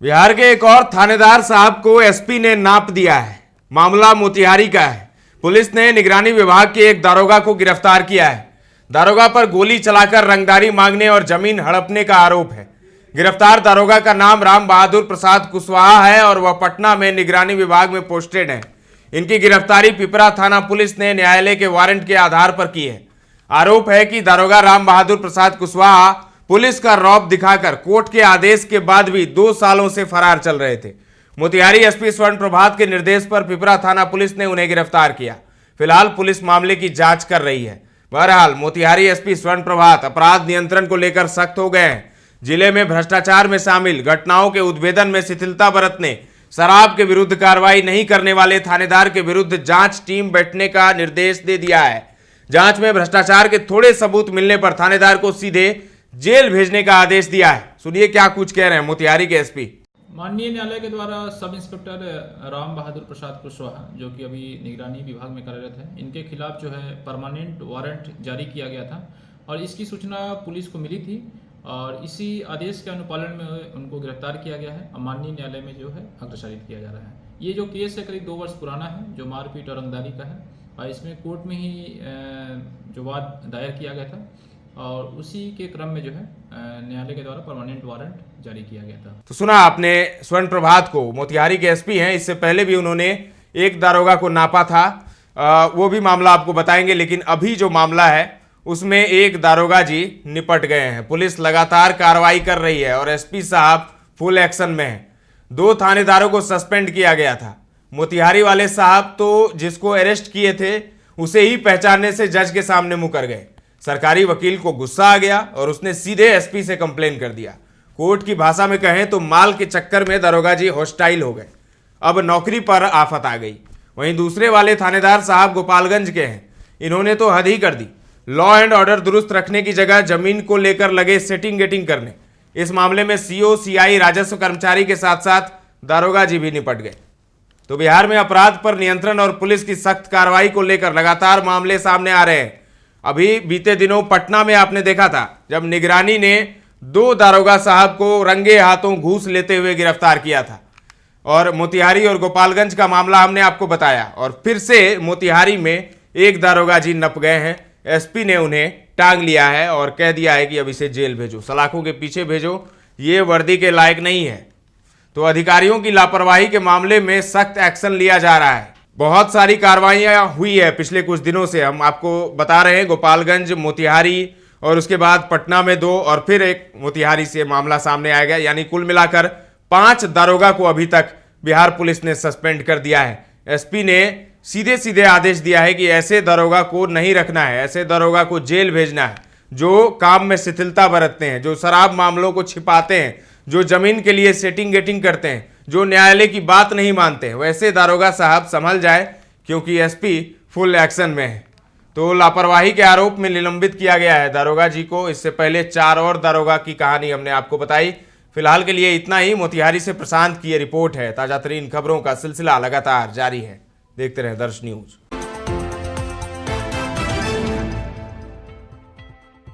बिहार के एक और थानेदार साहब को एसपी ने नाप दिया है। मामला मोतिहारी का है। पुलिस ने निगरानी विभाग के एक दारोगा को गिरफ्तार किया है। दारोगा पर गोली चलाकर रंगदारी मांगने और जमीन हड़पने का आरोप है। गिरफ्तार दारोगा का नाम राम बहादुर प्रसाद कुशवाहा है और वह पटना में निगरानी विभाग में पोस्टेड है। इनकी गिरफ्तारी पिपरा थाना पुलिस ने न्यायालय के वारंट के आधार पर की है। आरोप है कि दारोगा राम बहादुर प्रसाद कुशवाहा पुलिस का रौब दिखाकर कोर्ट के आदेश के बाद भी 2 सालों से फरार चल रहे थे। मोतिहारी एसपी स्वर्ण प्रभात के निर्देश पर पिपरा थाना पुलिस ने उन्हें गिरफ्तार किया। फिलहाल पुलिस मामले की जांच कर रही है। बहरहाल मोतिहारी एसपी स्वर्ण प्रभात अपराध नियंत्रण को लेकर सख्त हो गए हैं। जिले में भ्रष्टाचार में शामिल घटनाओं के उद्भेदन में शिथिलता बरतने, शराब के विरुद्ध कार्रवाई नहीं करने वाले थानेदार के विरुद्ध जांच टीम बैठने का निर्देश दे दिया है। जांच में भ्रष्टाचार के थोड़े सबूत मिलने पर थानेदार को सीधे जेल भेजने का आदेश दिया है। सुनिए क्या कुछ कह रहे हैं मोतिहारी के एसपी। माननीय न्यायालय के द्वारा सब इंस्पेक्टर राम बहादुर प्रसाद कुशवाहा, जो कि अभी निगरानी विभाग में कार्यरत है, इनके खिलाफ जो है परमानेंट वारंट जारी किया गया था और इसकी सूचना पुलिस को मिली थी और इसी आदेश के अनुपालन में उनको गिरफ्तार किया गया है और माननीय न्यायालय में जो है अग्रसारित किया जा रहा है। ये जो केस है करीब 2 वर्ष पुराना है, जो मारपीट और रंगदारी का है और इसमें कोर्ट में ही जो वाद दायर किया गया था और उसी के क्रम में जो है न्यायालय के द्वारा परमानेंट वारंट जारी किया गया था। तो सुना आपने स्वर्ण प्रभात को, मोतिहारी के एसपी हैं। इससे पहले भी उन्होंने एक दारोगा को नापा था, वो भी मामला आपको बताएंगे। लेकिन अभी जो मामला है उसमें एक दारोगा जी निपट गए हैं। पुलिस लगातार कार्रवाई कर रही है और एसपी साहब फुल एक्शन में हैं। 2 थानेदारों को सस्पेंड किया गया था। मोतिहारी वाले साहब तो जिसको अरेस्ट किए थे उसे ही पहचानने से जज के सामने मुकर गए। सरकारी वकील को गुस्सा आ गया और उसने सीधे एसपी से कंप्लेन कर दिया। कोर्ट की भाषा में कहें तो माल के चक्कर में दरोगा जी हॉस्टाइल हो गए। अब नौकरी पर आफत आ गई। वहीं दूसरे वाले थानेदार साहब गोपालगंज के हैं। इन्होंने तो हद ही कर दी। लॉ एंड ऑर्डर दुरुस्त रखने की जगह जमीन को लेकर लगे सेटिंग गेटिंग करने। इस मामले में सीओ सीआई राजस्व कर्मचारी के साथ साथ दारोगा जी भी निपट गए। तो बिहार में अपराध पर नियंत्रण और पुलिस की सख्त कार्रवाई को लेकर लगातार मामले सामने आ रहे हैं। अभी बीते दिनों पटना में आपने देखा था जब निगरानी ने 2 दारोगा साहब को रंगे हाथों घूस लेते हुए गिरफ्तार किया था और मोतिहारी और गोपालगंज का मामला हमने आपको बताया और फिर से मोतिहारी में एक दारोगा जी नप गए हैं। एसपी ने उन्हें टांग लिया है और कह दिया है कि अब इसे जेल भेजो, सलाखों के पीछे भेजो, ये वर्दी के लायक नहीं है। तो अधिकारियों की लापरवाही के मामले में सख्त एक्शन लिया जा रहा है। बहुत सारी कार्रवाइयां हुई है पिछले कुछ दिनों से, हम आपको बता रहे हैं। गोपालगंज, मोतिहारी और उसके बाद पटना में 2 और फिर एक मोतिहारी से मामला सामने आएगा। यानी कुल मिलाकर 5 दारोगा को अभी तक बिहार पुलिस ने सस्पेंड कर दिया है। एसपी ने सीधे सीधे आदेश दिया है कि ऐसे दारोगा को नहीं रखना है, ऐसे दारोगा को जेल भेजना है जो काम में शिथिलता बरतते हैं, जो शराब मामलों को छिपाते हैं, जो जमीन के लिए सेटिंग गेटिंग करते हैं, जो न्यायालय की बात नहीं मानते हैं। वैसे दारोगा साहब संभल जाए क्योंकि एसपी फुल एक्शन में है। तो लापरवाही के आरोप में निलंबित किया गया है दारोगा जी को। इससे पहले 4 और दारोगा की कहानी हमने आपको बताई। फिलहाल के लिए इतना ही। मोतिहारी से प्रशांत की ये रिपोर्ट है। ताजा तरीन खबरों का सिलसिला लगातार जारी है। देखते रहें दर्श न्यूज।